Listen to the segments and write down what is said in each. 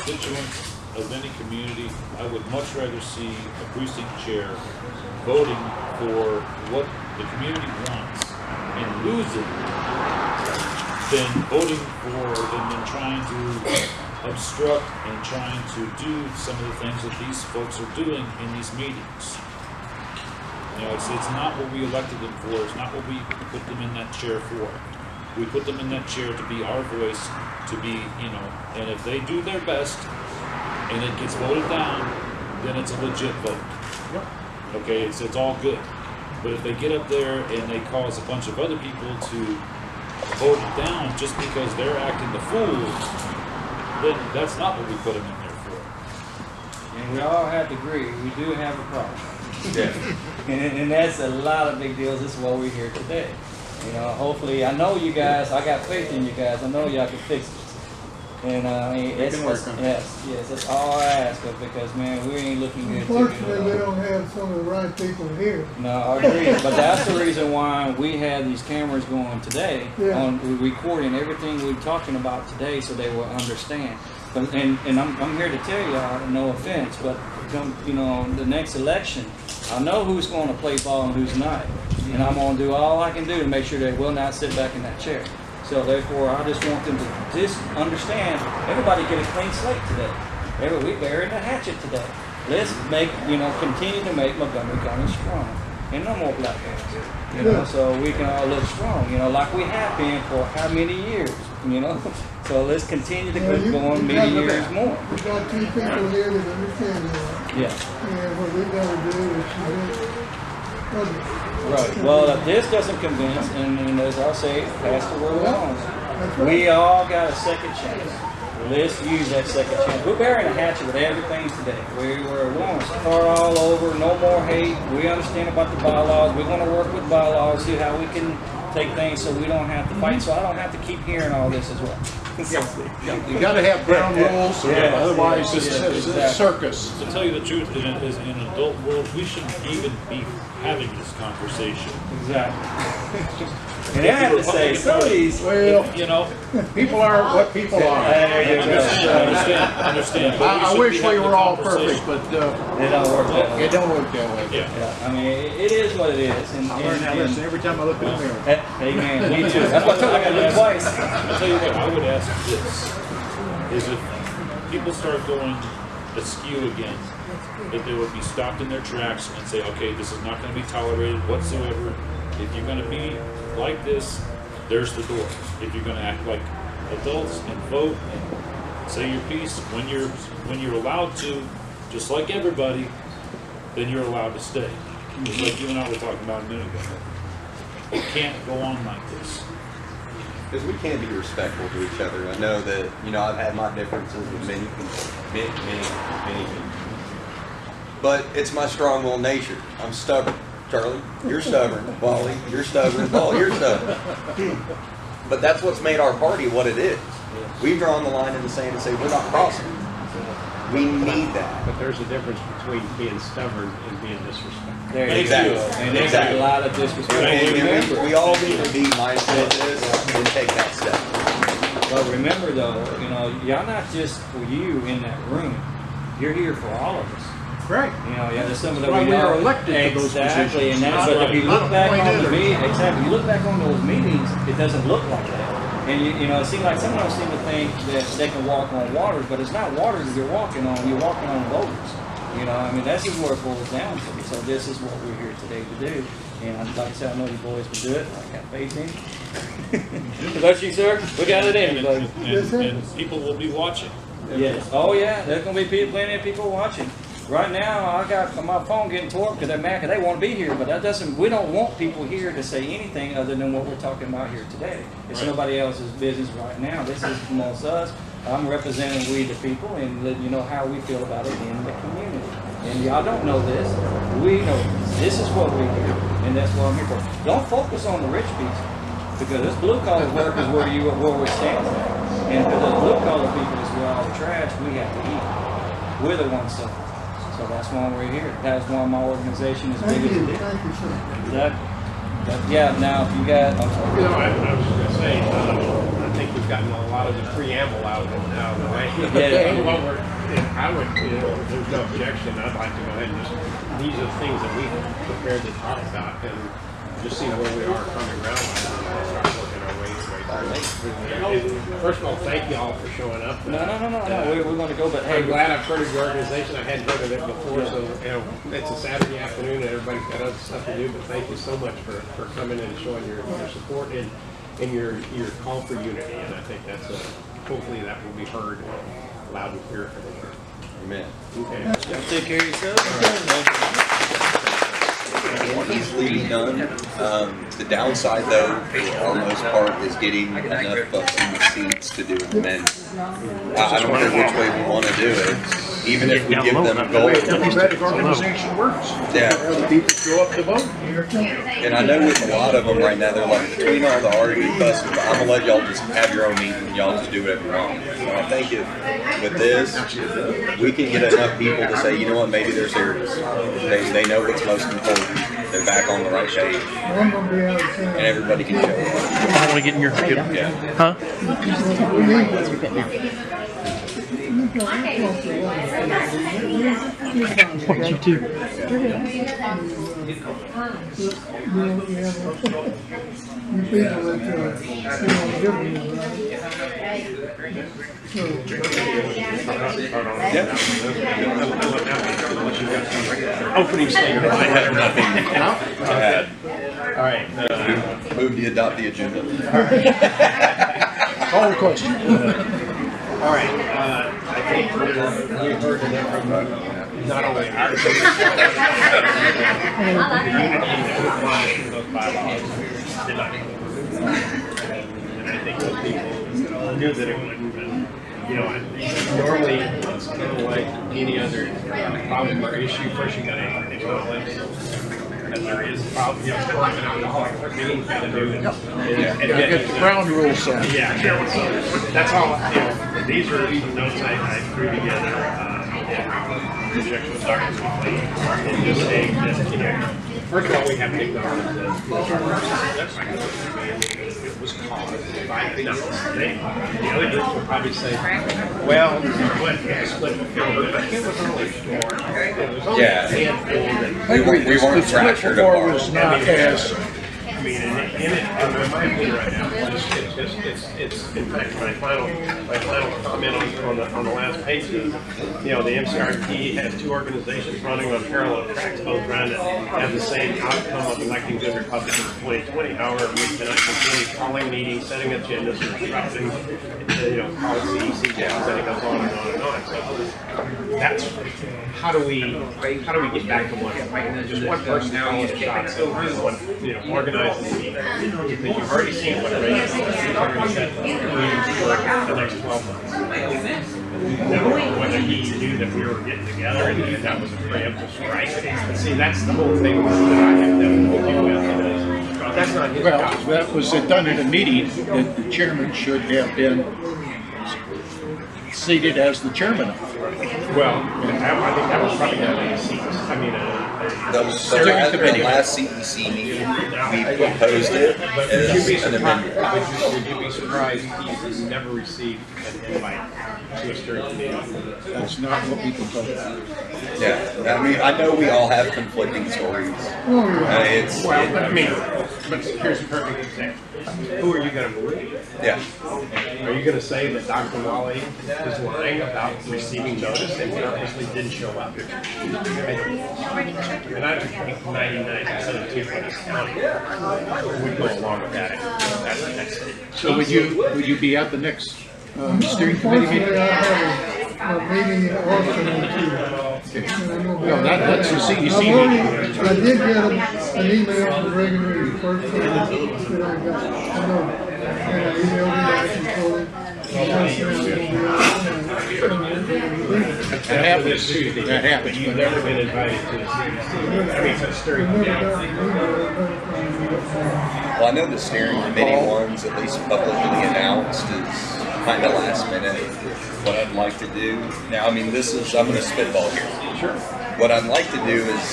constituent of any community, I would much rather see a precinct chair voting for what the community wants and losing than voting for and then trying to obstruct and trying to do some of the things that these folks are doing in these meetings. You know, it's not what we elected them for. It's not what we put them in that chair for. We put them in that chair to be our voice, to be, you know, and if they do their best and it gets voted down, then it's a legit vote. Yep. Okay, it's all good. But if they get up there and they cause a bunch of other people to vote it down just because they're acting the fool, then that's not what we put them in there for. And we all have to agree, we do have a problem. Yeah. And that's a lot of big deals. This is why we're here today. You know, hopefully, I know you guys, I got faith in you guys. I know y'all can fix this. And I mean, yes, that's all I ask of, because man, we ain't looking good. Unfortunately, we don't have some of the right people here. No, I agree. But that's the reason why we had these cameras going today, on recording everything we're talking about today, so they will understand. But, and I'm here to tell y'all, no offense, but come, you know, the next election, I know who's going to play ball and who's not, and I'm going to do all I can do to make sure they will not sit back in that chair. So therefore, I just want them to just understand, everybody get a clean slate today. We burying the hatchet today. Let's make, you know, continue to make Montgomery County strong. And no more black hands, you know, so we can all look strong, you know, like we have been for how many years, you know. So let's continue to keep going many years more. We've got two people here that understand that. Yeah. And what we've got to do is right. Well, if this doesn't convince, and as I say, pass the word along. Right. We all got a second chance. Let's use that second chance. We're burying a hatchet with everything today. We're going to start all over. No more hate. We understand about the bylaws. We're going to work with bylaws, see how we can take things so we don't have to fight. So I don't have to keep hearing all this as well. You got to have ground rules, otherwise it's a circus. To tell you the truth, in an adult world, we shouldn't even be having this conversation. Exactly. And I have to say, some of these, well, you know, people are what people are. I understand. I wish we were all perfect, but it don't work that way. It don't work that way. Yeah. I mean, it is what it is. And, I learn how to listen every time I look in the mirror. Amen. Me too. That's why I got to look twice. I'll tell you what, I would ask this, is if people start going askew again, that they would be stopped in their tracks and say, okay, this is not going to be tolerated whatsoever. If you're going to be like this, there's the door. If you're going to act like adults and vote and say your piece when you're allowed to, just like everybody, then you're allowed to stay. Just like you and I were talking about a minute ago. It can't go on like this. Because we can be respectful to each other. I know that, you know, I've had my differences with many people. But it's my strong-willed nature. I'm stubborn. Charlie, you're stubborn. Wally, you're stubborn. Paul, you're stubborn. But that's what's made our party what it is. We've drawn the line in the sand and say we're not crossing. We need that. But there's a difference between being stubborn and being disrespectful. There you Exactly. go. And there's a lot of disrespect. And we all need to be mindful of this and take that step. But remember though, you know, y'all not just for you in that room. You're here for all of us. Right. You know, yeah, there's some of the we are elected to those exactly, positions. and that's but if you look back on the meeting, exactly, you look back on those meetings, it doesn't look like that. And you know, it seems like some of them seem to think that they can walk on waters, but it's not water that you're walking on. You're walking on voters. You know, I mean, that's just where it boils down to. So this is what we're here today to do. And like I said, I know you boys can do it. I got faith in you. Don't you, sir? We got it in, and people will be watching. Yes. Oh yeah, there's gonna be plenty of people watching. Right now, I got my phone getting tore up because they're mad because they want to be here, but that doesn't. We don't want people here to say anything other than what we're talking about here today. It's nobody else's business right now. This is amongst us. I'm representing we the people and letting you know how we feel about it in the community. And y'all don't know this. We know this. This is what we're here, and that's what I'm here for. Don't focus on the rich people because this blue collar work is where we're standing at. And for the blue collar people, is where all the trash we have to eat. We're the ones suffering. So that's why we're here. That's why my organization is big as it is. Thank you, sir. Yeah, now if you got, I'm sorry. You know, I was just going to say, I think we've gotten a lot of the preamble out of the way. Yeah. What we're, I would, there's no objection. I'd like to go ahead and just, these are the things that we prepared to talk about and just see where we are coming around and start working our way through. First of all, thank you all for showing up. No. We're going to go, but hey, I'm glad I've heard of your organization. I hadn't heard of it before, so it's a Saturday afternoon and everybody's got other stuff to do, but thank you so much for coming and showing your support and your call for unity. And I think that's hopefully that will be heard loud and clear from here. Amen. Okay. take care of yourself. Easily done. The downside, though, for the most part, is getting enough butts in the seats to do it amends. I don't care which way we want to do it. Even if we give them a goal. Democratic organization works. Yeah. The people show up to vote. And I know with a lot of them right now, they're like, between all the arguing fuss, I'm going to let y'all just have your own meeting. Y'all just do whatever you want. So I think if, with this, we can get enough people to say, you know what, maybe they're serious. They know what's most important. They're back on the right page. I'm gonna be out of town. And everybody can show up. I want to get in your Yeah. huh? Want you to. You people that, give me, Opening statement. I have nothing to add. All right. Move to adopt the agenda. Call the question. All right. I think we've heard enough from not only our community, those bylaws tonight. And I think those people knew that it wouldn't. And, normally it's kind of like any other problem or issue. First, you got to acknowledge that there is a problem. You have to work it out. All meetings got to do is Get the ground rules set. yeah, that's all. These are notes I threw together. Projection of darkness and just saying that, first of all, we have to acknowledge that it was caused by the mistake. The other groups will probably say, well, split the field, but it was only four. It was only a handful that We weren't The split fractured before apart. was not as, I mean, in my opinion right now, it's in fact my final comment on the last page is, the MCRP has two organizations running on parallel tracks, both trying to have the same outcome of electing good Republicans in 2020. However, we cannot continue calling meetings, setting agendas, and disrupting, policy, ECJs, and it goes on and on and on. So that's how do we get back to one? Just one person calling the shots, and one organizing the meeting. Because you've already seen what Reagan said for the next 12 months. Now, whether he knew that we were getting together and knew that was a preemptive strike. But see, that's the whole thing that I have to deal with. That's not his well, job. that was done in a meeting that the chairman should have been seated as the chairman of. Well, I think that was probably going to be a seat. I mean, The last CEC meeting, we proposed it as an amendment. Would you be surprised he's never received an invite to a steering committee? That's not what we proposed. Yeah, I mean, I know we all have conflicting stories. But here's a perfect example. Who are you going to believe? Yeah. Are you going to say that Dr. Wale is lying about receiving notice and purposely didn't show up? And I don't think 99% of people in this county would go along with that. So would you be at the next steering committee meeting? Unfortunately, I have a meeting in Austin on Tuesday. No, that's the CEC I meeting. did get an email from Reagan Reed, first thing that I got, and I emailed him back and told him, That happens. That happens. You've never been invited to the CEC. I mean, to the steering committee. Well, I know the steering committee ones, at least publicly announced, is kind of last minute. What I'd like to do now, I mean, I'm going to spitball here. Sure. What I'd like to do is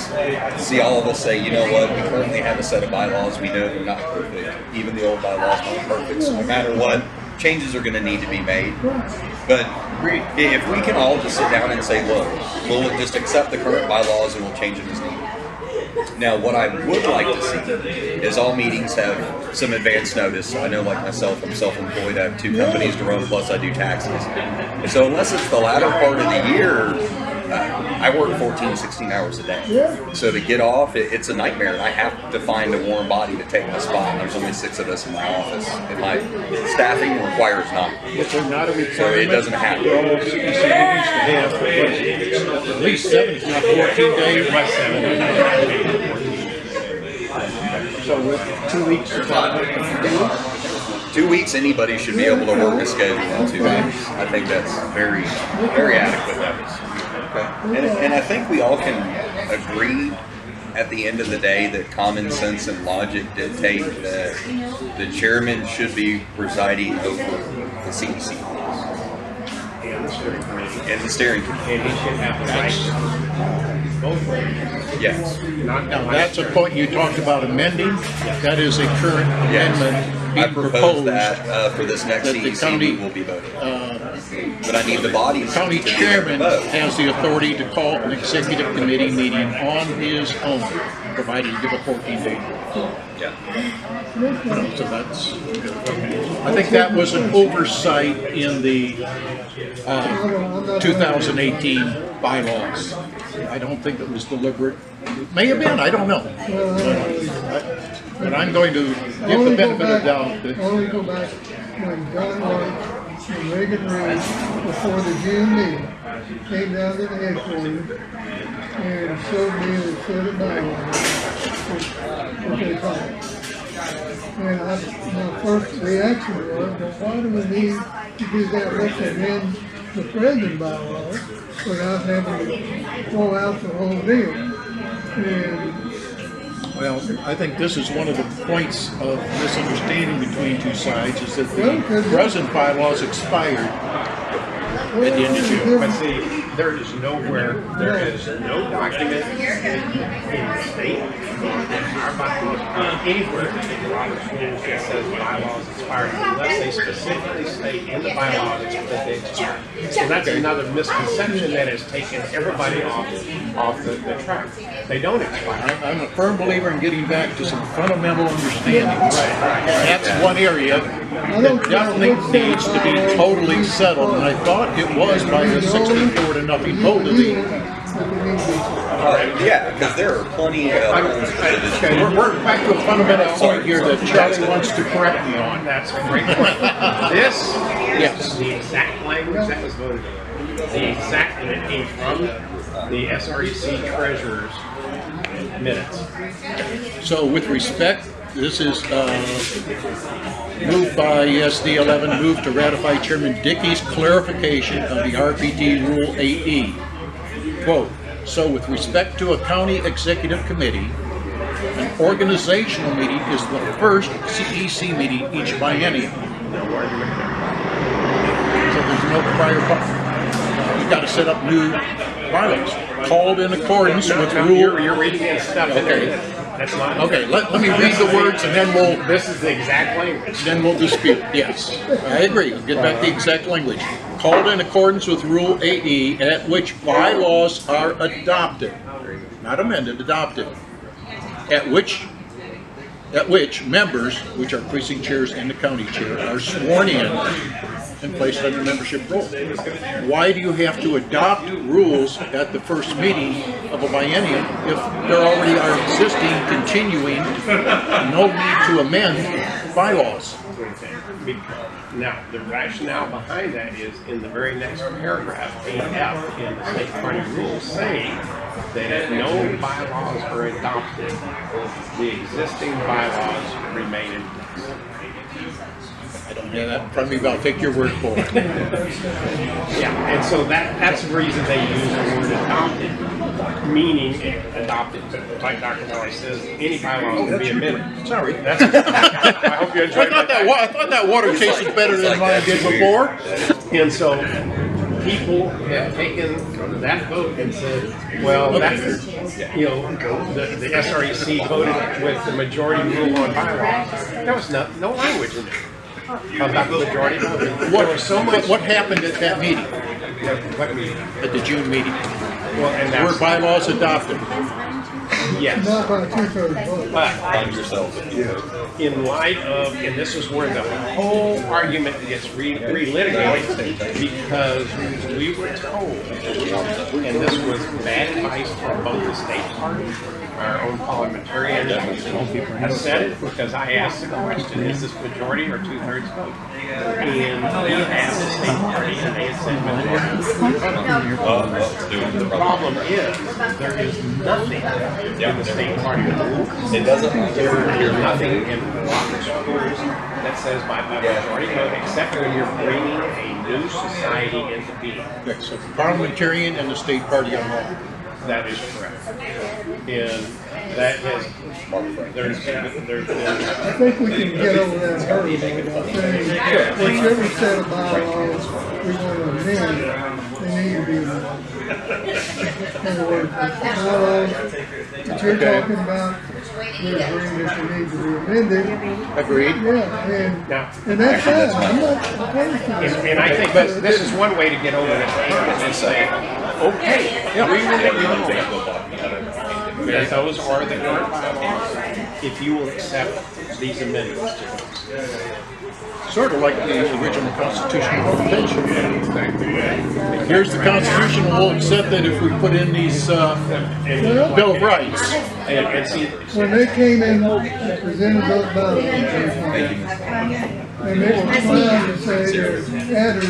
see all of us say, you know what, we currently have a set of bylaws. We know they're not perfect. Even the old bylaws aren't perfect. So no matter what, changes are going to need to be made. But if we can all just sit down and say, look, we'll just accept the current bylaws and we'll change them as needed. Now, what I would like to see is all meetings have some advance notice. I know, like myself, I'm self-employed. I have 2 companies to run, plus I do taxes. And so unless it's the latter part of the year, I work 14, 16 hours a day. So to get off, it's a nightmare. I have to find a warm body to take my spot. And there's only 6 of us in my office. And my staffing requires not. So it doesn't happen. CEC used to have at least 7, if not 14 days. So with 2 weeks of time, 2 weeks, anybody should be able to work a schedule in 2 weeks. I think that's very, very adequate. And I think we all can agree at the end of the day that common sense and logic dictate that the chairman should be presiding over the CEC and the steering committee. And he should have the right both ways. Yes. now that's a point you talked about amending. That is a current amendment I being propose proposed. that for this next that the CEC county, we will be voting. But I need the bodies. County to be chairman able to vote. has the authority to call an executive committee meeting on his own, provided you give a 14-day. Yeah. So that's, I think that was an oversight in the 2018 bylaws. I don't think it was deliberate. It may have been, I don't know. But I'm going to give the benefit of the doubt that Only go back when John White and Reagan Reed, before the June meeting, came down to the headquarters and showed me the set of bylaws, what they call it. And my first reaction was, well, why do we need to do that? Let's amend the present bylaws without having to throw out the whole deal. And well, I think this is one of the points of misunderstanding between two sides, is that the present bylaws expired at the end of June. But see, there is no document in the state, anywhere in the Robert's rules that says bylaws expired unless they specifically state in the bylaws that they expire. So that's another misconception that has taken everybody off the track. They don't expire. I'm a firm believer in getting back to some fundamental understanding. That's one area that definitely needs to be totally settled, and I thought it was by a 64-0 vote of the. Yeah, because there are plenty of Okay, we're back to a fundamental point here that Charlie wants to correct me on. That's a great point. This Yes. is the exact language that was voted on. The exact, and it came from the SREC treasurer's minutes. So with respect, this is moved by SD 11, moved to ratify Chairman Dickey's clarification of the RPT Rule 8E. Quote, so with respect to a county executive committee, an organizational meeting is the first CEC meeting each biennium. So there's no prior, you've got to set up new bylaws, called in accordance with rule. You're reading in stuff. Okay. That's not. Okay, let me read the words and then we'll. This is the exact language. Then we'll dispute. Yes, I agree. Get back the exact language. Called in accordance with Rule 8E, at which bylaws are adopted, not amended, adopted. At which members, which are precinct chairs and the county chair, are sworn in and placed under membership roll. Why do you have to adopt rules at the first meeting of a biennium if there already are existing, continuing, no need to amend bylaws? Now, the rationale behind that is in the very next paragraph, 8F in the state party rules, saying that if no bylaws are adopted, the existing bylaws remain in place. I don't have that in front of me, but I'll take your word for it. Yeah, and so that's the reason they use the word adopted, meaning adopted. But like Dr. Valley says, any bylaws can be amended. Sorry. That's, I hope you enjoyed that. I thought that water tasted better than mine did before. And so people have taken that vote and said, well, that's, you know, the SREC voted with the majority rule on bylaws. There was no language in there. About the majority voting. What, There was so much. what happened at that meeting, What meeting? at the June meeting? Well, and Were that's, bylaws adopted? yes. Not by 2/3 vote. But Find yourself. in light of, and this is where the whole argument gets relitigated, because we were told, and this was bad advice from both the state party, our own parliamentarian has said it, because I asked the question, is this majority or 2/3 vote? And they asked the state party, and they had said majority. The problem is, there is nothing in the state party rules. It doesn't. There's nothing in Robert's rules that says by majority vote, except when you're bringing a new society into being. Okay, so parliamentarian and the state party on law. That is correct. And that has, there's been, I think we can get over that hurdle by saying, whichever set of bylaws we want to amend, they need to be amended. In other words, the bylaws that you're talking about, we're agreeing that they need to be amended. Agreed? Yeah, and that's fine, I'm not opposed to that. and I think this is one way to get over this and say, okay, we will let you know that those are the current bylaws if you will accept these amendments to them. Sort of like the original constitutional convention. Here's the Constitution, we'll accept it if we put in these Bill of Rights. And see, When they came in and presented those bylaws, and they were trying to say they're added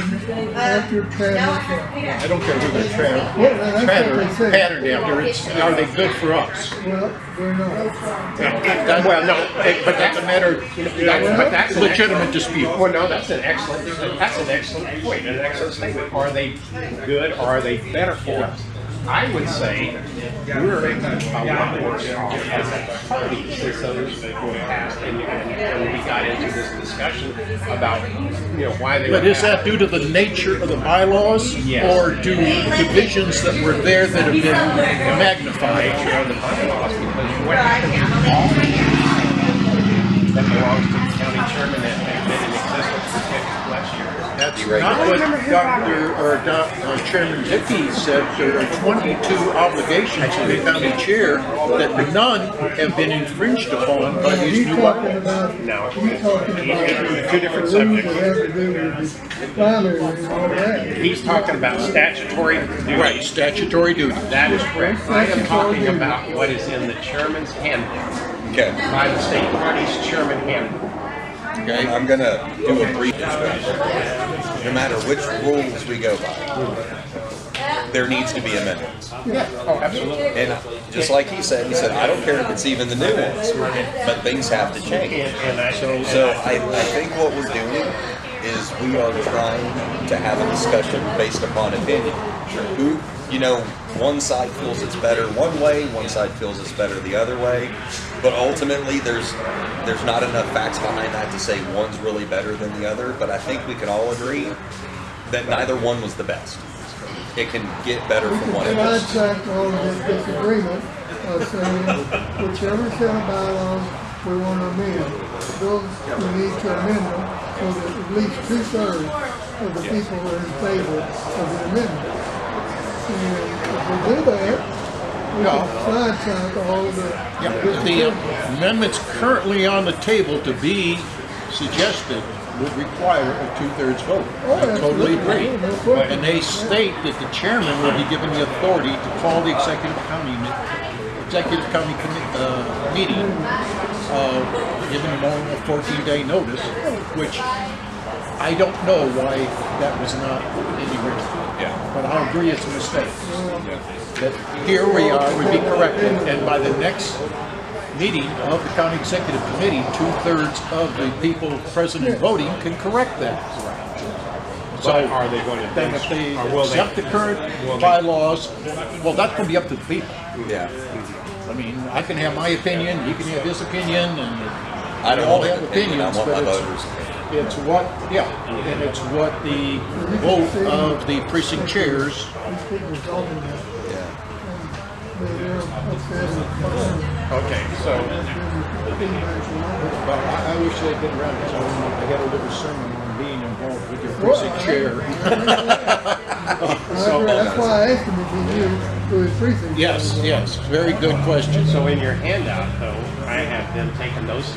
after transition. I don't care who they're Well, that's what they say. patterned after, it's, are they good for us? Well, they're not. well, no, but That's a matter, but that's an legitimate dispute. Well, no, that's an excellent point, an excellent statement. Are they good or are they better for us? I would say we're a lot worse off as a party since those were passed, and we got into this discussion about why they. But is that due to the nature of the bylaws? Yes. Or do divisions that were there that have been magnified? Nature of the bylaws, because what happens all that belongs to the county chairman that have been in existence for 50+ years. That's not what Chairman Dickey said. There are 22 obligations to the county chair that none have been infringed upon by these He's new talking bylaws. about, he's talking about Two different the rules subjects. that have to do with the primary and all that. He's talking about statutory duty. Right, statutory duty. That is correct. I am talking about what is in the chairman's handbook, Okay. by the state party's chairman handbook. Okay. I'm gonna do a brief description. No matter which rules we go by, there needs to be amendments. Oh, absolutely. And just like he said, I don't care if it's even the new ones, but things have to change. And So I think what we're doing is we are trying to have a discussion based upon opinion. Who, one side feels it's better one way, one side feels it's better the other way, but ultimately there's not enough facts behind that to say one's really better than the other, but I think we can all agree that neither one was the best. It can get better We from can one it was. sidetrack all of this disagreement by saying, whichever set of bylaws we want to amend, those we need to amend them so that at least 2/3 of the people are in favor of the amendment. And if we do that, we can sidetrack all of the. The amendments currently on the table to be suggested would require a 2/3 vote. I totally agree. No question. And they state that the chairman will be given the authority to call the executive county meeting, giving them all a 14-day notice, which I don't know why that was not in the original. Yeah. But I'll agree it's a mistake. That here we are, would be corrected, and by the next meeting of the county executive committee, 2/3 of the people present and voting can correct that. So But are they going to then if they or will they- accept the current bylaws, well, that's going to be up to the people. Yeah. I mean, I can have my opinion, he can have his opinion, and I don't we all want have an opinion, I opinions, want my but voters' opinion. it's what, and it's what the vote of the precinct chairs. These people are talking about, Yeah. they're upset and. Okay, so Well, I wish they'd been around, so I got a little sermon on being involved with your precinct chair. That's why I asked him if he knew who his precinct was. Yes, very good question. So in your handout, though, I have them taken those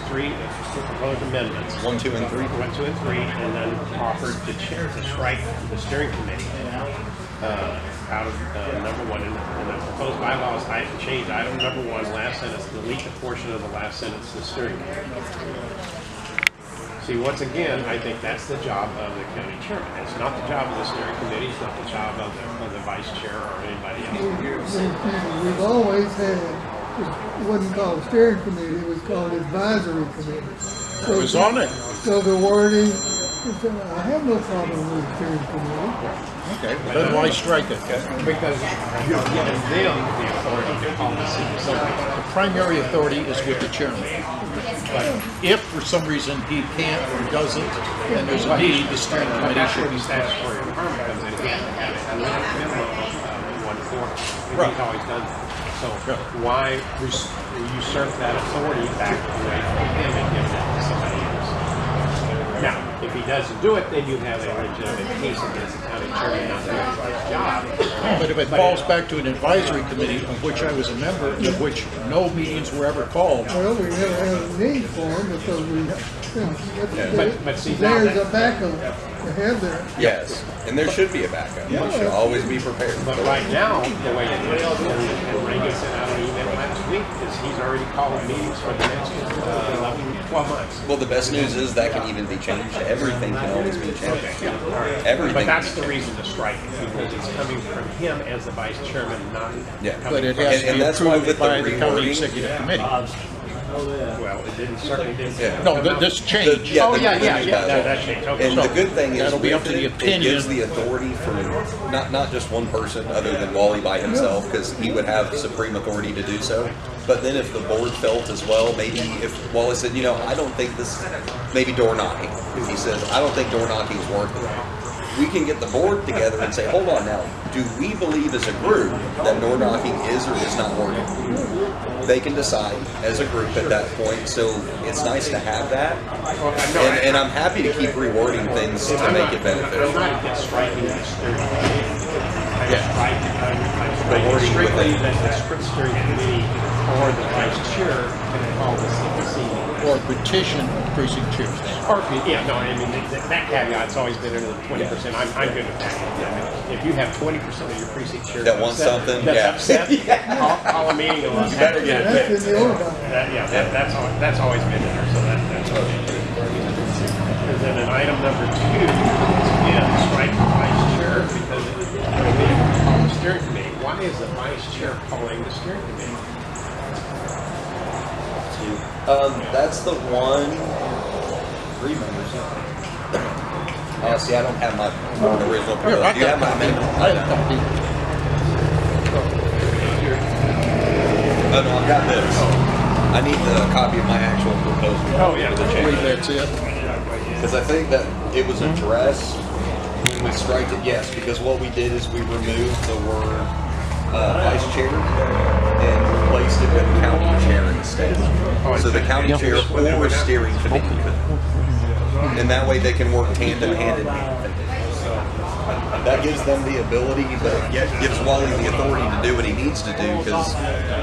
three proposed amendments. 1, 2, and 3. 1, 2, and 3, and then offered the chair to strike the steering committee out of number 1. And the proposed bylaws, I changed item number 1, last sentence, delete the portion of the last sentence, the steering committee. See, once again, I think that's the job of the county chairman. It's not the job of the steering committee. It's not the job of the vice chair or anybody else. We've always had, it wasn't called steering committee, it was called advisory committee. So It was on it. So the wording, I have no problem with steering committee. Okay, then why strike it? Because you're giving them the authority to call the city. So The primary authority is with the chairman. But if for some reason he can't or doesn't, then there's a need, the steering committee that's should where be. the statutory requirement comes in. He has to have a minimum of 1/4. Right. He's always done that. So why usurp that authority back away from him and give that to somebody else? Now, if he doesn't do it, then you have a legitimate case against the county chairman not doing his job. But if it falls back to an advisory committee of which I was a member, of which no meetings were ever called, Well, we never had a need for them because we, But see, now there's that- a backup to have that. Yes, and there should be a backup. You should always be prepared. But right now, the way it is, and Reagan sent out an email last week, is he's already called meetings for the next 12 months. Well, the best news is that can even be changed. Everything can always be changed. Everything. But that's the reason to strike it, because it's coming from him as the vice chairman, not Yeah. coming but it from- has to And be that's why approved with the by the county rewording- executive committee. Well, it didn't, certainly didn't. Yeah. No, this changed. Yeah, Oh, the- yeah, the yeah, new yeah, bylaw. that changed, okay. And the good thing is That'll be up with to the it, opinion. it gives the authority for not just one person other than Wally by himself, because he would have supreme authority to do so. But then if the board felt as well, maybe if Wally said, I don't think this, maybe door knocking. He says, I don't think door knocking is worth it. We can get the board together and say, hold on now, do we believe as a group that door knocking is or is not working? They can decide as a group at that point, so it's nice to have that. And I'm happy to keep rewording things to make it I'm beneficial. not against striking the steering committee. I'm Yeah. striking strictly that the steering committee or the vice chair can call the CPC. Or petition precinct chairs. Or, yeah, no, I mean, that caveat's always been under the 20%. I'm good with that. If you have 20% of your precinct chair That wants something, that's yeah. upset, call a meeting and let's have it. That's in the order. That's always been there, so that's okay. And then in item number 2, again, strike the vice chair because it's call the steering committee. Why is the vice chair calling the steering committee? That's the one. 3 members. See, I don't have my original. Here, I Do you have my got amendment? I have a copy. Oh no, I've got this. I need the copy of my actual proposal. Oh, yeah. For the I believe change. that's it. Because I think that it was addressed when we striked it, yes, because what we did is we removed the word vice chair and replaced it with county chair instead. So the county chair or steering committee. And that way they can work hand in hand. That gives them the ability, but yet gives Wally the authority to do what he needs to do, because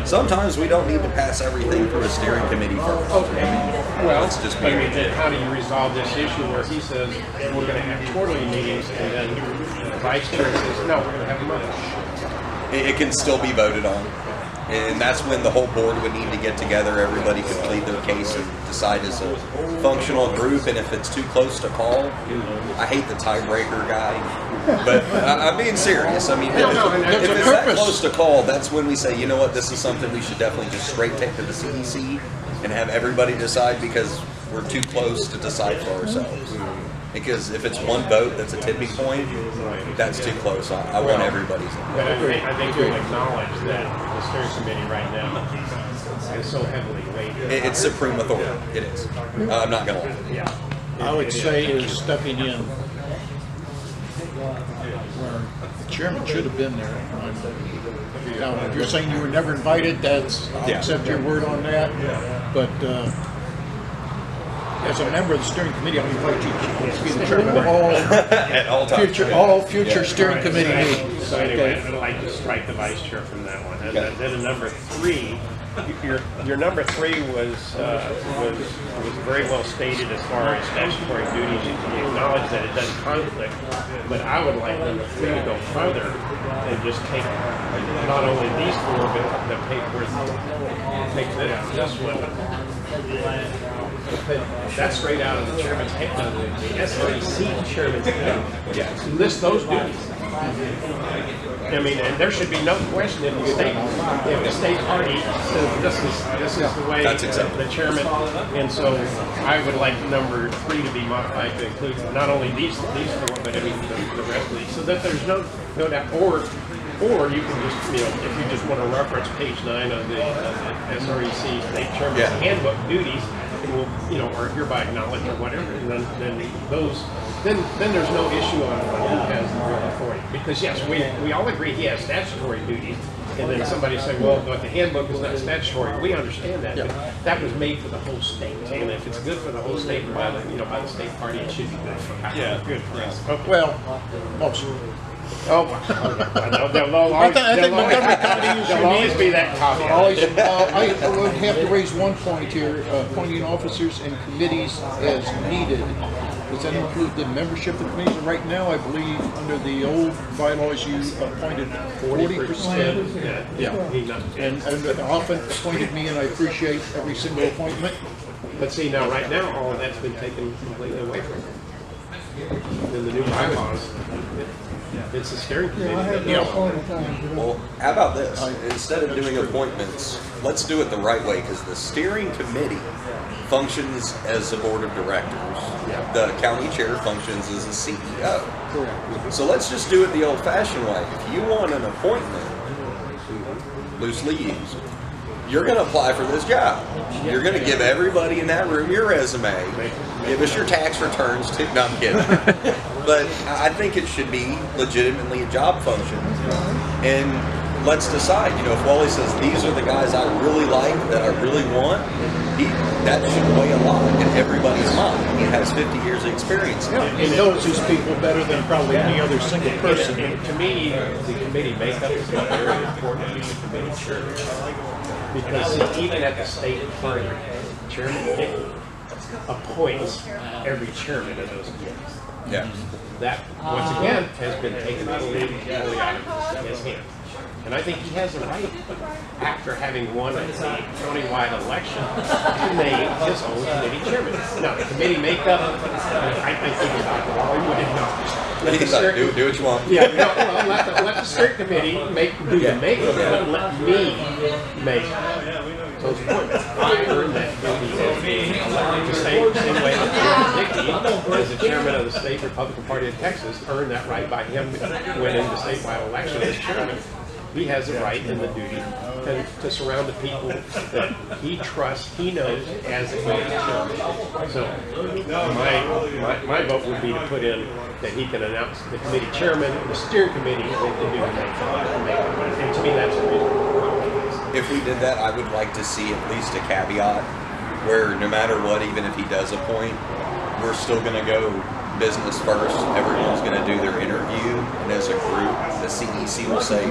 sometimes we don't need to pass everything through a steering committee first. Well, It's just I mean, then how do you resolve this issue where he says, we're gonna have quarterly meetings, and then the vice chair says, no, we're gonna have monthly? It can still be voted on. And that's when the whole board would need to get together, everybody could plead their case and decide as a functional group, and if it's too close to call, I hate the tiebreaker guy, but I'm being serious. I mean, if it's that close to call, that's when we say, you know what, this is something we should definitely just straight take to the CEC and have everybody decide, because we're too close to decide for ourselves. Because if it's one vote that's a tipping point, that's too close. I want everybody's. But I think you'll acknowledge that the steering committee right now is so heavily weighted. It's supreme authority. It is. I'm not gonna lie. Yeah. I would say is stepping in. where the chairman should have been there. Now, if you're saying you were never invited, I'll accept your word on that. But as a member of the steering committee, I'm invite you to be the chairman of At all times. future steering committee meetings. So anyway, I'd like to strike the vice chair from that one. And then in number 3, your number 3 was very well stated as far as statutory duties. You acknowledge that it doesn't conflict, but I would like number 3 to go further and just take not only these 4, but the papers, take this one. That's straight out of the chairman's hand, the SREC chairman's hand. Yeah, list those duties. I mean, and there should be no question if the state party says this is the way the chairman. And so I would like number 3 to be modified to include not only these 4, but I mean the rest of these, so that there's no doubt. Or you can just, if you just want to reference page 9 of the SREC state chairman's handbook duties, will, are hereby acknowledged or whatever, and then there's no issue on who has the real authority. Because yes, we all agree he has statutory duties, and then somebody said, well, but the handbook is not statutory. We understand that, but that was made for the whole state, and if it's good for the whole state by the state party, it should be good for good for us. Okay. Well, most. Oh, I think Montgomery County is there'll always be that caveat. I would have to raise one point here, appointing officers and committees as needed. Does that include the membership of committees? And right now, I believe, under the old bylaws, you appointed 40%. Yeah. And often appointed me, and I appreciate every single appointment. But see, now, right now, all of that's been taken completely away from it. In the new bylaws, it's a steering committee. Well, how about this? Instead of doing appointments, let's do it the right way, because the steering committee functions as a board of directors. The county chair functions as a CEO. Correct. So let's just do it the old-fashioned way. If you want an appointment, loosely used, you're going to apply for this job. You're going to give everybody in that room your resume. Give us your tax returns too. No, I'm kidding. But I think it should be legitimately a job function. And let's decide, if Wally says, these are the guys I really like, that I really want, that should weigh a lot in everybody's mind. He has 50 years of experience. He knows these people better than probably any other single person. And to me, the committee makeup is not very important to the committee chair. Because even at the state party, Chairman Dickey appoints every chairman of those committees. Yeah. That, once again, has been taken totally out of his hands. And I think he has a right, after having won a countywide election, to name his own committee chairman. Now, the committee makeup, I think Dr. Wally wouldn't know. Do what you want. Yeah, let the steering committee do the makeup, but let me make those appointments. I earned that duty the same way that Chairman Dickey, as the chairman of the state Republican Party of Texas, earned that right by him winning the statewide election as chairman. He has a right and the duty to surround the people that he trusts, he knows, as a committee chairman. So my vote would be to put in that he can announce the committee chairman, the steering committee, they can do the makeup. And to me, that's a reasonable. If we did that, I would like to see at least a caveat where no matter what, even if he does appoint, we're still going to go business first. Everyone's going to do their interview, and as a group, the CEC will say,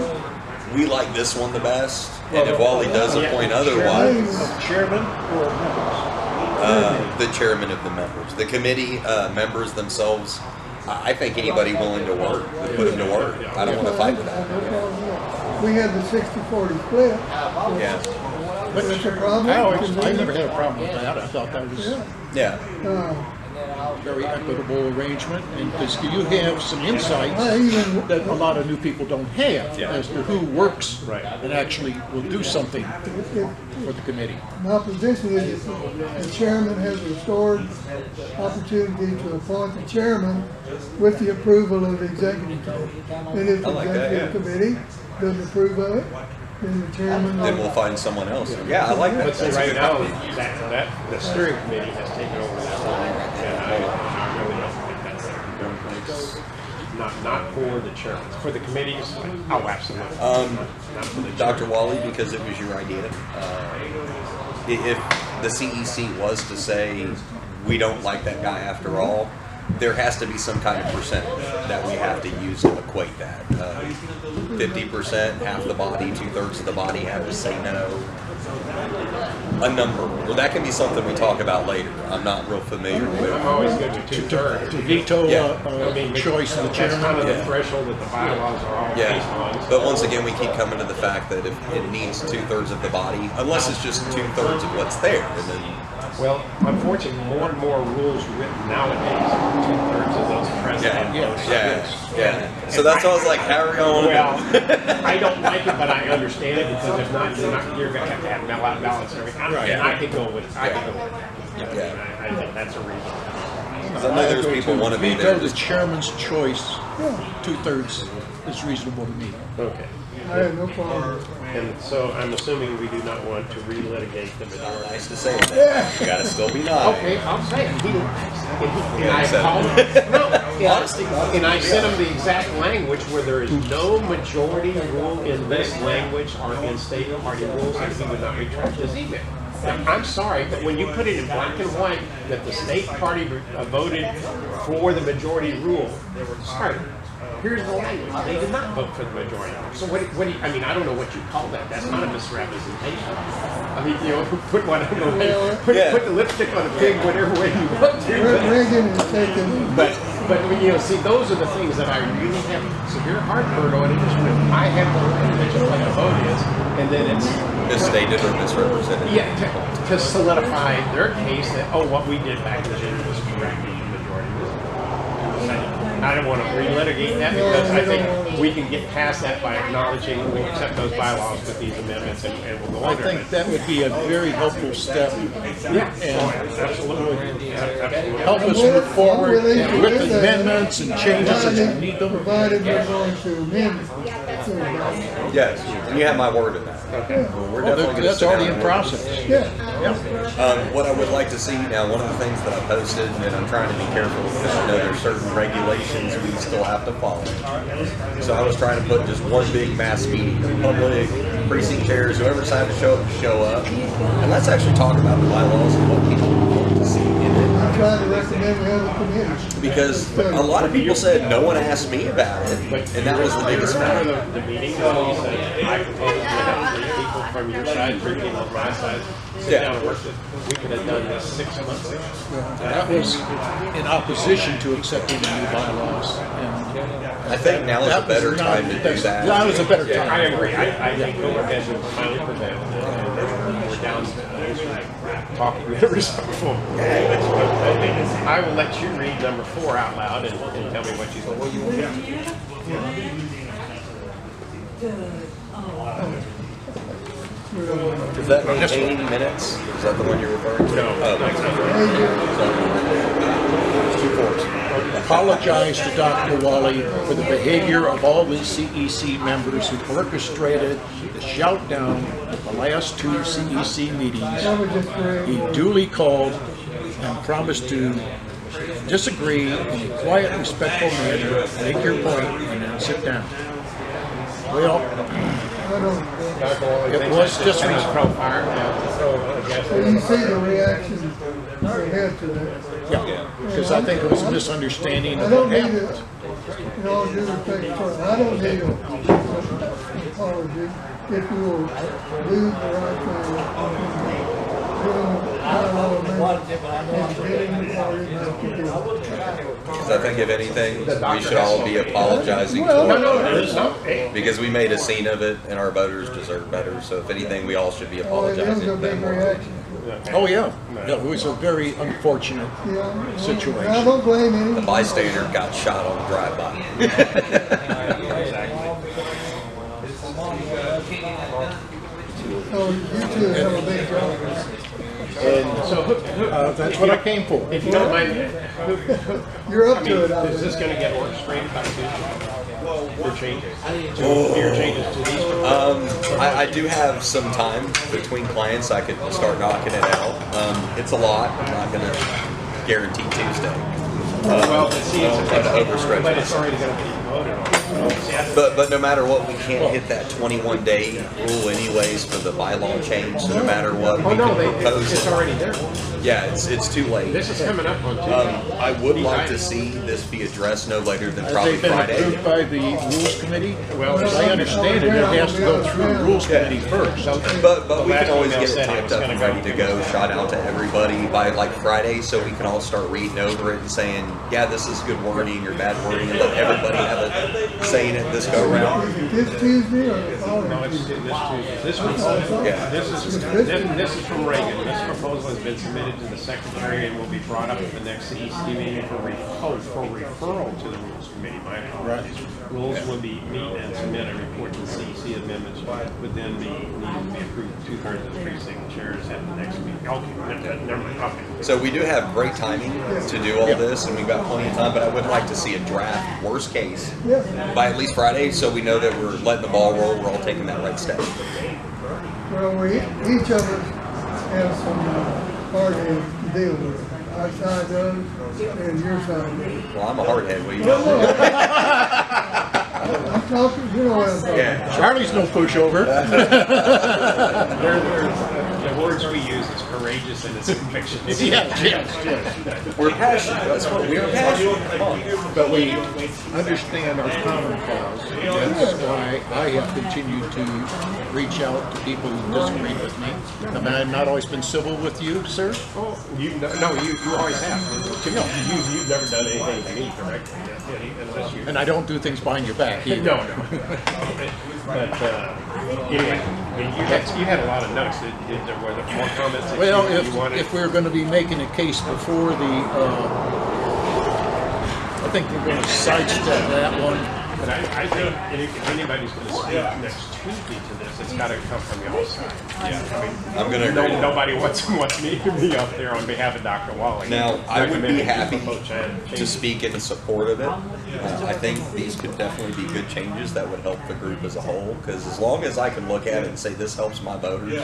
we like this one the best, and if Wally does appoint otherwise, Chairman or members? The chairman of the members. The committee members themselves, I think anybody willing to work, would put them to work. I don't want to fight with that. We had the 60-40 split. Yeah. But it's a problem. I never had a problem with that. I thought that was very equitable arrangement, and because you have some insights that a lot of new people don't have as to who works and actually will do something for the committee. My position is the chairman has restored opportunity to appoint the chairman with the approval of the executive committee. And if the executive committee doesn't approve of it, then the chairman. Then we'll find someone else. Yeah, I like that. But see, right now, that the steering committee has taken over that role, and I really don't think that's Not for the chairman. For the committees, oh, absolutely. Not for the Dr. chairman. Wally, because it was your idea, if the CEC was to say, we don't like that guy after all, there has to be some kind of percentage that we have to use to equate that. 50%, half the body, 2/3 of the body have to say no. A number. Well, that can be something we talk about later. I'm not real familiar with. I'm always good with 2/3. To veto Yeah. choice of the That's kind chairman. of Yeah. the threshold that the bylaws are all based on. But once again, we keep coming to the fact that if it needs 2/3 of the body, unless it's just 2/3 of what's there, and then Well, unfortunately, more and more rules written nowadays, 2/3 of those present. yeah. So that's why I was like, how are we going? Well, I don't like it, but I understand it because if not, you're going to have mail-out ballots and everything. And I could go with that. Yeah. I think that's a reason. Because I know there's people want to be Veto there. the chairman's choice, 2/3 is reasonable to me. Okay. I have no problem. And so I'm assuming we do not want to relitigate the majority. Nice to say that. You gotta still be nice. Okay, I'll say it. And I said called it. him. And I sent him the exact language where there is no majority rule in this language or in state party rules, and he would not retract his email. Now, I'm sorry, but when you put it in black and white that the state party voted for the majority rule, sorry. Here's the language. They did not vote for the majority. So what do you, I mean, I don't know what you call that. That's not a misrepresentation. I mean, you know, put what I don't know, put the lipstick on a pig whatever way you want to. Reagan is taking. But you know, see, those are the things that I really have severe heartburn on. Is when I have the language of what a vote is, and then it's Misstated or misrepresented. yeah to solidify their case that what we did back then was correct. I don't want to relitigate that because I think we can get past that by acknowledging we'll accept those bylaws with these amendments and we'll go I on. think that would be a very helpful step Yeah, absolutely. Absolutely. help us move forward with amendments and changes as we need them. Provided we're going to amend it. So, Yes, and you have my word in that. Okay. Well, we're definitely going to That's sit already down in and- process. yeah. What I would like to see now, one of the things that I posted, and I'm trying to be careful because I know there's certain regulations we still have to follow. So I was trying to put just one big mass meeting, public, precinct chairs, whoever decided to show up, and let's actually talk about the bylaws and what people want to see in it. I tried to recommend we have a committee. Because a lot of people said no one asked me about it, and that was the biggest Part matter. of the meeting, when you said, I propose we have 3 people from your side, 3 people from my side, sit down and work it. We could have done this 6 months ago. That was in opposition to accepting the new bylaws. I think now is a better time to do that. That was a better I time. agree. I think overhead has finally prevailed. And we're down to talking in a respectful. I will let you read number 4 out loud and tell me what you think. Is that 80 minutes? Is that the one you're referring to? No. Oh, it's 2/4. Apologize to Dr. Wally for the behavior of all the CEC members who orchestrated the shout down at the last 2 CEC meetings. That was just great. He duly called and promised to disagree in a quiet, respectful manner, make your point, and then sit down. Well, I don't, it was just Pro-fire. so you see the reaction they had to that. yeah, because I think it was a misunderstanding I of don't what need happened. it, in all due respect, I don't need an apology if you will do the right thing. Doing the bylaw amendment and getting the party back together. Because I think if anything, we should all be apologizing No, for there's no. because we made a scene of it and our voters deserve better. So if anything, we all should be Oh, it was apologizing a to big them. reaction. Oh, yeah. Yeah, it was a very unfortunate Yeah. situation. I don't blame The anyone. bystander got shot on the drive-by. Oh, you two have a big job. And so, That's what I came for. if you don't mind, You're I up mean, to it. is this going to get orchestrated by Tuesday? Your changes? Your changes to these? I do have some time between clients. I could start knocking it out. It's a lot. I'm not going to guarantee Tuesday. Well, see, overstretch but it's myself. already gonna be voted on. See, I- But no matter what, we can't hit that 21-day rule anyways for the bylaw change. So no matter what, Oh, we no, can propose it's it. already there. Yeah, it's too late. This is coming up on Tuesday. I would like to see this be addressed no later than Has probably they been Friday. approved by the Rules Committee? Well, As I understand it, it has to go through the Rules Committee first. But we last can always email get it said it typed was up gonna and go ready to go, shot out to everybody by like Friday, so we can all start reading over it and saying, yeah, this is good wording or bad wording, and let everybody have a say in it this go round. This Tuesday or the No, following it's Tuesday? this Tuesday. This one's, Yeah. this is from Reagan. This proposal has been submitted to the secretary and will be brought up at the next CEC meeting for referral to the Rules Committee. My apologies. Rules will be meet and submit a report to the CEC. Amendments would then need to be approved 2/3 of the precinct chairs at the next meeting. Okay. So we do have great timing to do all this, and we've got plenty of time, but I would like to see a draft, worst case, Yeah. by at least Friday, so we know that we're letting the ball roll, we're all taking that right step. Well, each of us have some hard heads to deal with. Our side does, and your side does. Well, I'm a hardhead, what do you No, know? no. I'm talking, you know what I'm talking about. Yeah. Charlie's no pushover. The words we use is courageous and it's conviction. Yes. We're passionate, that's what we are passionate. Come on. But we understand our common cause. That's why I have continued to reach out to people who disagree with me. I mean, I've not always been civil with you, sir. Oh, you always have. You've never done anything to me directly, unless you. And I don't do things behind your back either. No. But anyway, you had a lot of notes. Were there more comments that Well, you wanted? if we're going to be making a case before the, I think we're going to sidestep that one. But I think if anybody's going to speak next Tuesday to this, it's got to come from y'all's side. Yeah, I mean, I'm gonna agree. Nobody wants me to be up there on behalf of Dr. Wally. Now, I would be recommending happy people change to speak in support of it. I think these could definitely be good changes that would help the group as a whole, because as long as I can look at it and say this helps my voters,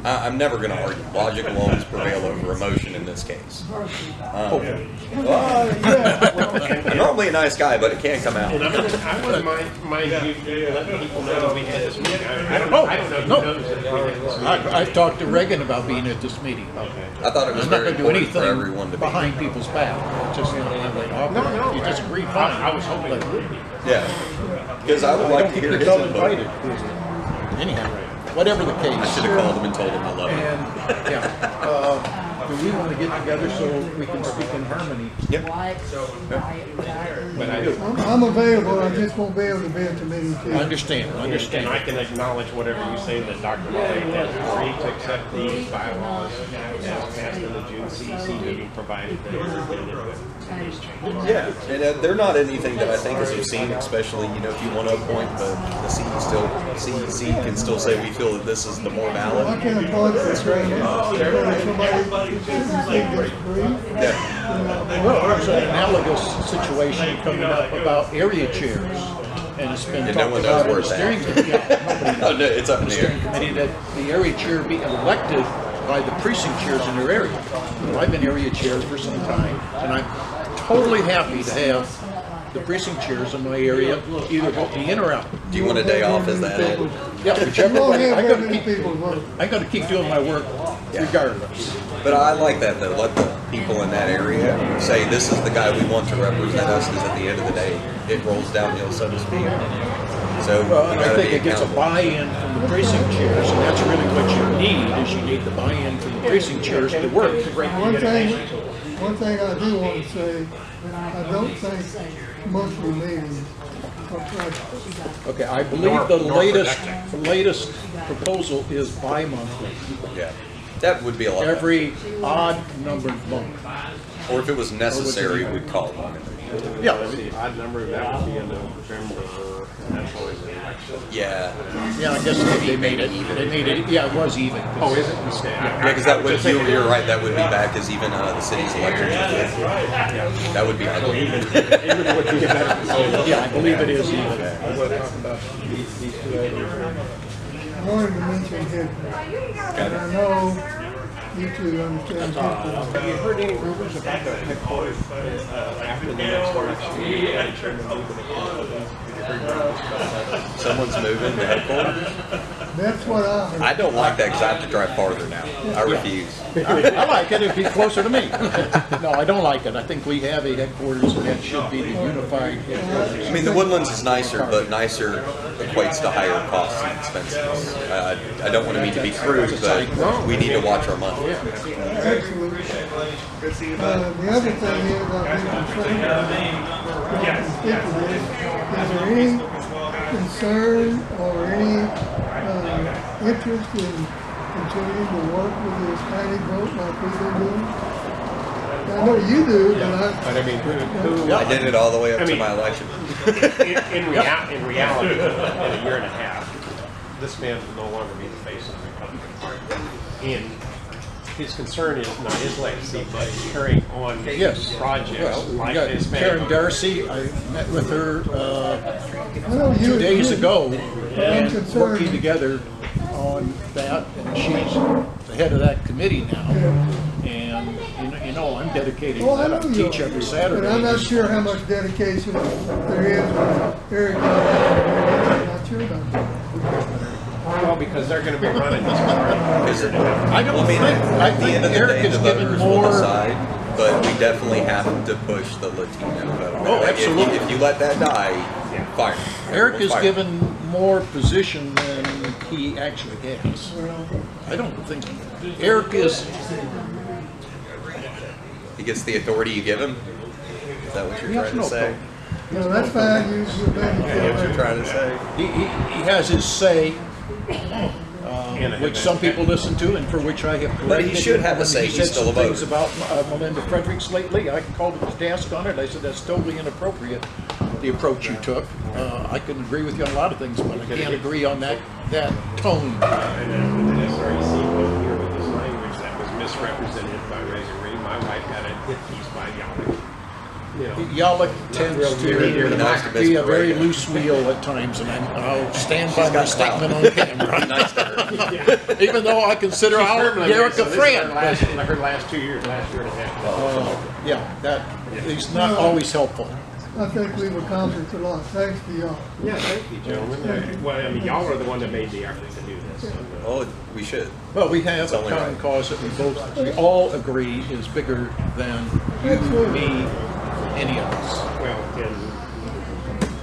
I'm never going to argue. Logic will always prevail over emotion in this case. I'm normally a nice guy, but it can't come out. And I wouldn't mind you letting people know that we had this meeting. I don't No, know who no. knows that we had this meeting. I've talked to Reagan about being at this meeting. Okay. I thought it was I'm not very going to do important for everyone anything to be. behind people's back. Just, you know, I'm like, oh, No. you disagree, fine. I was hoping it would be. Yeah, because I would I like don't to hear think his you felt input. invited. Anyhow, whatever the I case. should have called him and told him I love him. And, yeah, do we want to get together so we can speak in harmony? Yep. But I'm available, I just won't be able to be at the meeting I Tuesday. understand, I and I understand. can acknowledge whatever you say that Dr. Wally has agreed to accept these bylaws as passed in the June CEC meeting, provided that these changes. Yeah, and they're not anything that I think is obscene, especially, you know, if you want to appoint the CEC can still say we feel that this is the more I valid. can't appoint this right now. Somebody disagree. Yeah. Well, there's an analogous situation coming up about area chairs. And it's been And no talked one knows about in where the it's steering at. committee. Yeah, nobody Oh, no, it's up in the the steering air. committee that the area chair be elected by the precinct chairs in their area. Well, I've been area chair for some time, and I'm totally happy to have the precinct chairs in my area either vote me in or out. Do you want a day off? Is that it? Yeah, You whichever won't way. have I very gotta many keep, people vote. I gotta keep doing my work regardless. But I like that though. Let the people in that area say this is the guy we want to represent us. Because at the end of the day, it rolls downhill, so to speak. So Well, you I gotta think be it gets a accountable. buy-in from the precinct chairs, and that's really what you need, is you need the buy-in from the precinct chairs to work. One thing I do want to say, I don't think monthly meetings are practical. Okay, I believe the latest proposal is bi-monthly, Yeah, that would be a lot. better. every odd numbered month. Or if it was necessary, we'd call it one. Yeah, The odd number, that would be in November, that's always the election. Yeah. yeah, I guess they made it, yeah, it was even. Oh, is it? Yeah, because that would, you're right, that would be back as even the city's elections. That would be ugly. Even what you get Yeah, I believe it is even. I want to talk about these two items. I wanted to mention Hickory. And I know you two understand. Have you heard any rumors about the headquarters after the next election? Someone's moving to headquarters. That's what I heard. I don't like that because I have to drive farther now. I refuse. I like it if he's closer to me. No, I don't like it. I think we have a headquarters and that should be the unified headquarters. I mean, the Woodlands is nicer, but nicer equates to higher costs and expenses. I don't want to mean to be crude, but we need to watch our money. Absolutely. The other thing is, I've been concerned about, is there any concern or any interest in continuing to work with the Hispanic vote like we've been doing? I know you do, but I mean, who I did it all the way up to my election. in reality, in a year and a half, this man will no longer be the face of the Republican Party. And his concern is not his legacy, but carrying on projects like this man. Karen Darcy, I met with her 2 days ago and working together on that, and she's the head of that committee now. And you know, I'm dedicated to that. I teach every Saturday. But I'm not sure how much dedication there is with Eric. I'm not sure about that. Well, because they're going to be running this party. I don't think. I think Eric is given more. Decide, but we definitely have to push the Latino vote. Oh, absolutely. If you let that die, fire. Eric is given more position than he actually has. I don't think Eric is. He gets the authority you give him. Is that what you're trying to say? No, that's fine. Is that what you're trying to say? He has his say, which some people listen to, and for which I have corrected. But he should have a say. He said He's still some a things voter. about Melinda Fredericks lately. I called his desk on it. I said that's totally inappropriate, the approach you took. I can agree with you on a lot of things, but I can't agree on that tone. And the SREC was here with this language that was misrepresented by Razor Reed. My wife had a hit piece by Yallick. You know, Yallick tends to be a very loose wheel at times, and I'll stand by my statement on camera. Nice to her. Even though I consider Derek a friend. Her last 2 years, last year and a half. Yeah, he's not always helpful. I think we've accomplished a lot. Thanks to y'all. Yeah, thank you, gentlemen. Well, I mean, y'all are the one that made the effort to do this. Oh, we should. Well, we have It's a only common right. cause that we all agree is bigger than you, me, any of us. Well, and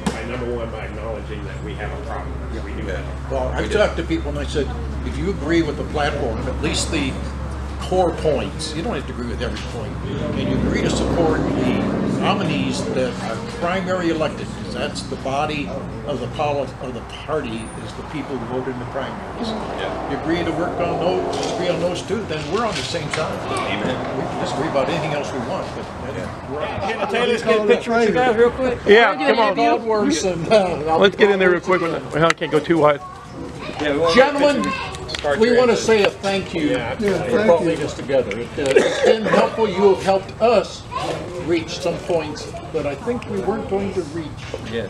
by number one, by acknowledging that we have a problem. We do have a problem. Well, I've talked to people and I said, if you agree with the platform, at least the core points, you don't have to agree with every point, and you agree to support the nominees that are primary elected, because that's the body of the party, is the people who voted in the primaries. Yeah. You agree to work on those two, then we're on the same side. Amen. We can disagree about anything else we want, but we're on. Let's get a picture with you guys real quick. Yeah, come on. God works, and, Let's get in there real quick. Well, I can't go too wide. gentlemen, we want to say a thank you for putting us together. It's been helpful. You have helped us reach some points that I think we weren't going to reach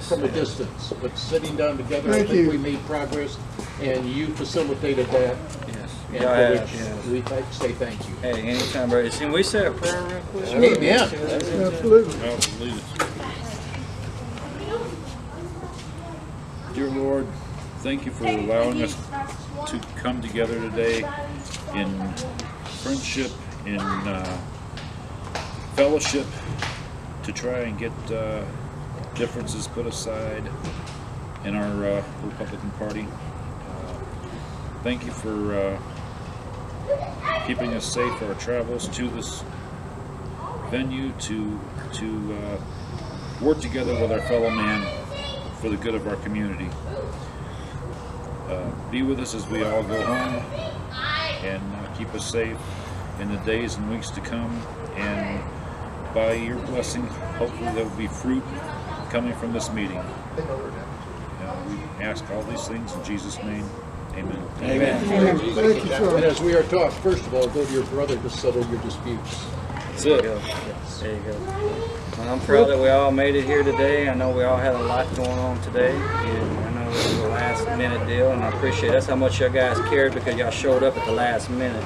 from a distance. But sitting down together, I think we made progress, and you facilitated that. And for which we say thank you. Hey, anytime, brother. Can we say a prayer real quick? Amen. Absolutely. Absolutely. Dear Lord, thank you for allowing us to come together today in friendship, in fellowship, to try and get differences put aside in our Republican Party. Thank you for keeping us safe for our travels to this venue, to work together with our fellow man for the good of our community. Be with us as we all go home, and keep us safe in the days and weeks to come, and by your blessing, hopefully there will be fruit coming from this meeting. We ask all these things in Jesus' name. Amen. Amen. And as we are taught, first of all, go to your brother to settle your disputes. That's it. There you go. Well, I'm proud that we all made it here today. I know we all had a lot going on today, and I know this was a last minute deal, and I appreciate that's how much y'all guys cared, because y'all showed up at the last minute.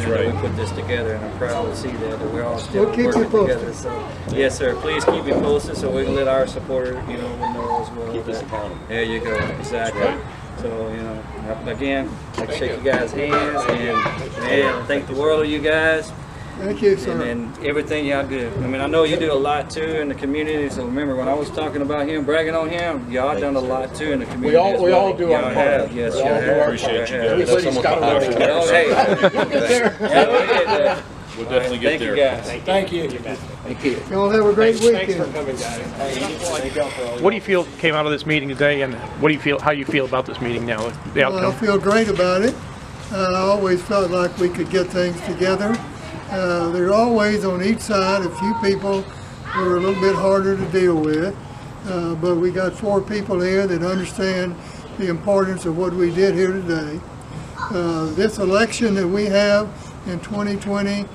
you know, that we put this together, and I'm proud to see that we're all still We'll keep you working posted. together. So, yes, sir. Please keep me posted so we can let our supporters, you know as well. Keep us accountable. There you go. Exactly. So, you know, again, I'd like to shake you guys' hands and man, thank the world of you guys. Thank you, sir. And everything y'all do. I mean, I know you do a lot too in the community. So remember, when I was talking about him, bragging on him, y'all done a lot too in the community. We all do our Y'all part. have. Yes, We all y'all do have. our Appreciate you guys. Everybody's got a little. Oh, hey. Yeah, we'll get there. We'll definitely get Thank there. you guys. Thank you. Thank you. Y'all have a great Thanks for weekend. coming, guys. What do you feel came out of this meeting today, and what do you feel? How you feel about this meeting now? The Well, I outcome. feel great about it. I always felt like we could get things together. There are always on each side a few people who are a little bit harder to deal with, but we got 4 people here that understand the importance of what we did here today. This election that we have in 2020,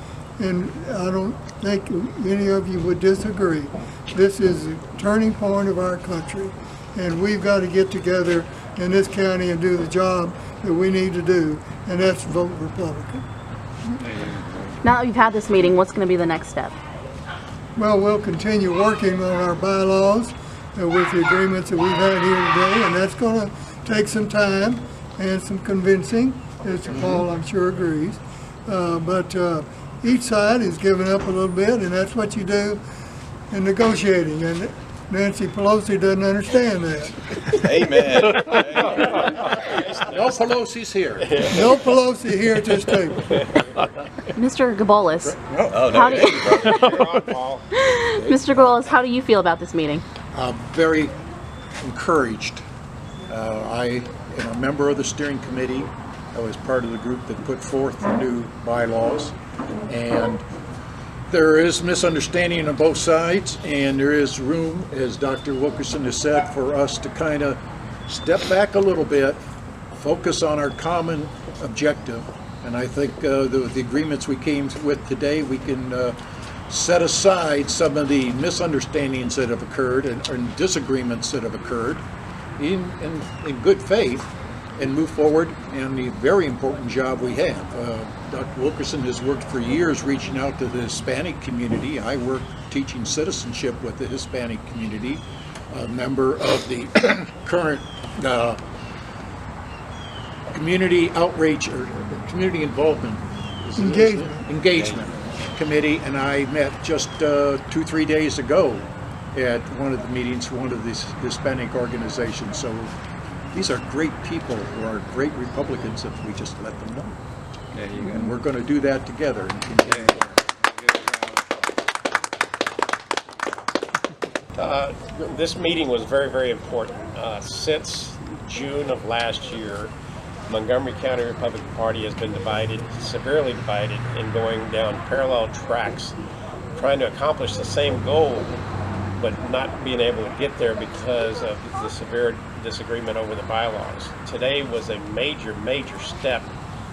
and I don't think any of you would disagree, this is the turning point of our country, and we've got to get together in this county and do the job that we need to do, and that's vote Republican. Now that you've had this meeting, what's going to be the next step? Well, we'll continue working on our bylaws with the agreements that we've had here today, and that's going to take some time and some convincing, as Paul I'm sure agrees. But each side is giving up a little bit, and that's what you do in negotiating, and Nancy Pelosi doesn't understand that. Amen. No Pelosi's here. No Pelosi here at this table. Mr. Gabolis, Oh, no. How do you- thank you, bro. Mr. Gabolis, how do you feel about this meeting? Very encouraged. I am a member of the steering committee. I was part of the group that put forth the new bylaws, and there is misunderstanding on both sides, and there is room, as Dr. Wilkerson has said, for us to kind of step back a little bit, focus on our common objective, and I think the agreements we came with today, we can set aside some of the misunderstandings that have occurred and disagreements that have occurred in good faith, and move forward in the very important job we have. Dr. Wilkerson has worked for years reaching out to the Hispanic community. I work teaching citizenship with the Hispanic community, a member of the current community outreach or community involvement engagement committee, and I met just 2-3 days ago at one of the meetings for one of these Hispanic organizations. So these are great people who are great Republicans if we just let them know. There you go. And we're going to do that together. And continue. This meeting was very, very important. Since June of last year, Montgomery County Republican Party has been divided, severely divided, and going down parallel tracks, trying to accomplish the same goal, but not being able to get there because of the severe disagreement over the bylaws. Today was a major, major step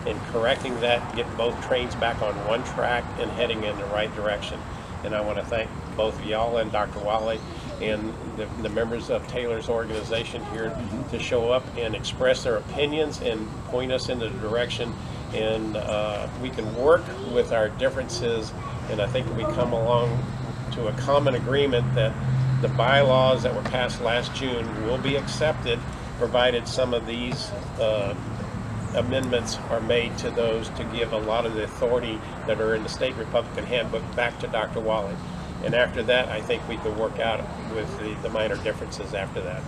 in correcting that, get both trains back on one track and heading in the right direction. And I want to thank both of y'all and Dr. Wally and the members of Taylor's organization here to show up and express their opinions and point us in the direction. And we can work with our differences, and I think we come along to a common agreement that the bylaws that were passed last June will be accepted, provided some of these amendments are made to those to give a lot of the authority that are in the state Republican handbook back to Dr. Wally. And after that, I think we could work out with the minor differences after that.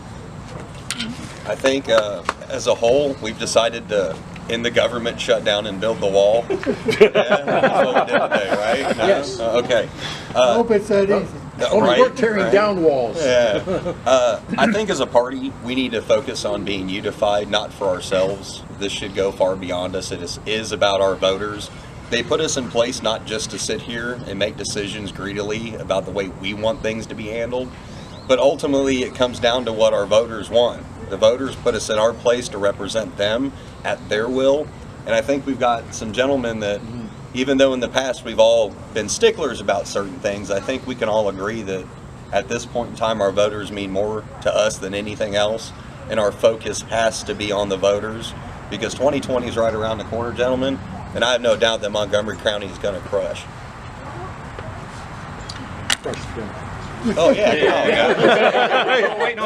I think as a whole, we've decided to end the government shutdown and build the wall. Yeah, that's what we did today, right? No? Yes. Okay. I hope it's that easy. Only Right, we're tearing right. down walls. Yeah. I think as a party, we need to focus on being unified, not for ourselves. This should go far beyond us. It is about our voters. They put us in place not just to sit here and make decisions greedily about the way we want things to be handled, but ultimately it comes down to what our voters want. The voters put us in our place to represent them at their will. And I think we've got some gentlemen that, even though in the past we've all been sticklers about certain things, I think we can all agree that at this point in time our voters mean more to us than anything else, and our focus has to be on the voters, because 2020 is right around the corner, gentlemen. And I have no doubt that Montgomery County is going to crush. Oh yeah.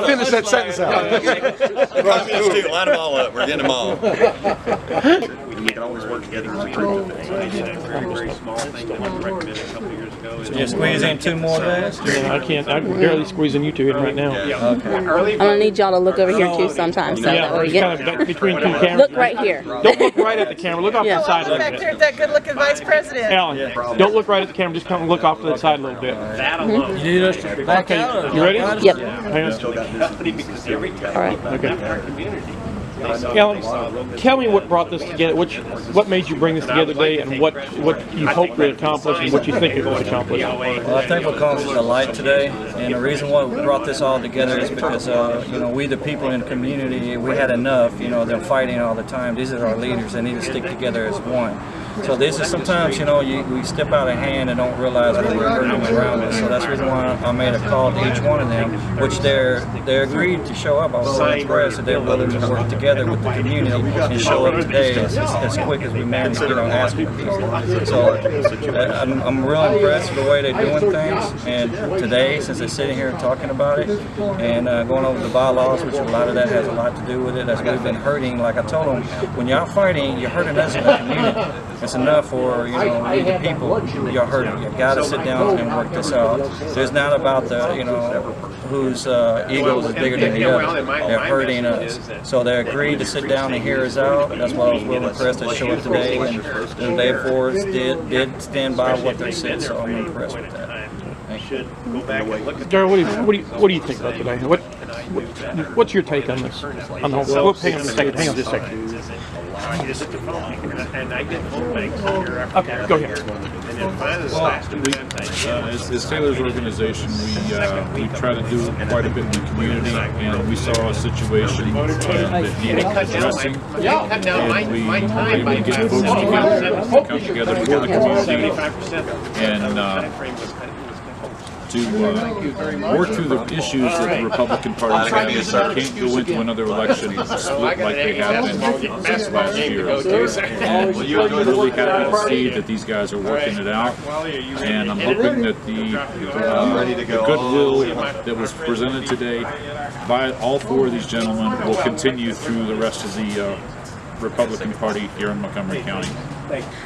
Finish that sentence out. Communists too, line them all up. We're getting them all. We can always work together as a group. It's a very, very small thing that we recommended a couple of years ago. Just squeeze in 2 more guys. I can't. I'm barely squeezing you two in right now. I'm gonna need y'all to look over here too sometimes. So that way we Kind get. of between 2 cameras. Look right here. Don't look right at the camera. Look off to the side a little Back bit. there at that good-looking vice president. Alan, don't look right at the camera. Just kind of look off to the side a little bit. That alone. You need us to back out. You ready? Yep. Hang on. Because every time All right. Okay. in our community, Alan, tell me what brought this together. What made you bring this together today, and what you hope to accomplish, and what you think it will accomplish? Well, I think what comes to light today, and the reason why we brought this all together is because you know, we the people in the community, we had enough. You know, they're fighting all the time. These are our leaders. They need to stick together as one. So this is sometimes, you know, we step out of hand and don't realize what we're hurting around us. So that's the reason why I made a call to each one of them, which they agreed to show up. I was so impressed that they're willing to work together with the community and show up today as quick as we managed, you know, asking people. So I'm real impressed with the way they're doing things. And today, since they're sitting here talking about it and going over the bylaws, which a lot of that has a lot to do with it, as we've been hurting, like I told them, when y'all fighting, you're hurting us in the community. It's enough for, you know, we the people, you're hurting. You got to sit down and work this out. So it's not about the, you know, whose egos is bigger than the other. They're hurting us. So they agreed to sit down and hear us out. That's why I was real impressed to show up today. And the day before did stand by what they said. So I'm impressed with that. Thank you. Daryl, what do you think about today? What's your take on this? On the whole, hang on just a second. And I get phone banks year after year. Okay, go ahead. And then finally, last event, As Taylor's organization, we try to do quite a bit in the community, and we saw a situation that needed addressing, and we were able to get folks together, come together for the community, and to work through the issues that the Republican Party has. Can't go into another election split like they have been since last year. And I'm really happy to see that these guys are working it out, and I'm hoping that the goodwill that was presented today by all 4 of these gentlemen will continue through the rest of the Republican Party here in Montgomery County.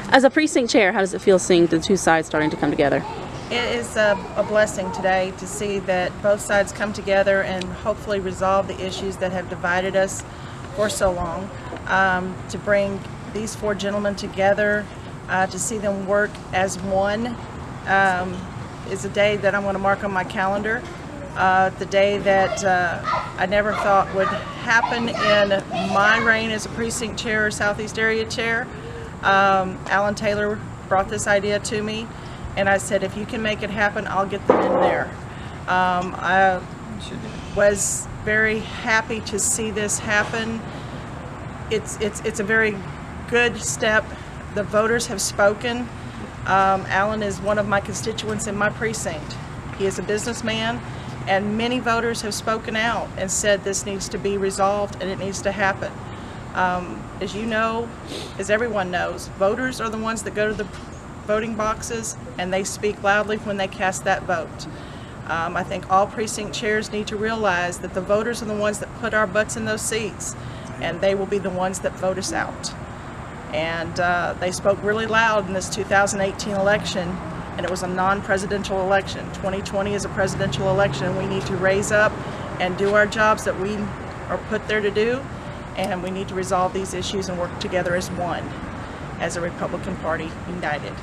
As a precinct chair, how does it feel seeing the 2 sides starting to come together? It is a blessing today to see that both sides come together and hopefully resolve the issues that have divided us for so long. To bring these 4 gentlemen together, to see them work as one, is a day that I'm going to mark on my calendar. The day that I never thought would happen in my reign as a precinct chair or Southeast Area chair. Alan Taylor brought this idea to me, and I said, if you can make it happen, I'll get them in there. I was very happy to see this happen. It's a very good step. The voters have spoken. Alan is one of my constituents in my precinct. He is a businessman, and many voters have spoken out and said this needs to be resolved and it needs to happen. As you know, as everyone knows, voters are the ones that go to the voting boxes, and they speak loudly when they cast that vote. I think all precinct chairs need to realize that the voters are the ones that put our butts in those seats, and they will be the ones that vote us out. And they spoke really loud in this 2018 election, and it was a non-presidential election. 2020 is a presidential election, and we need to raise up and do our jobs that we are put there to do, and we need to resolve these issues and work together as one, as a Republican Party united.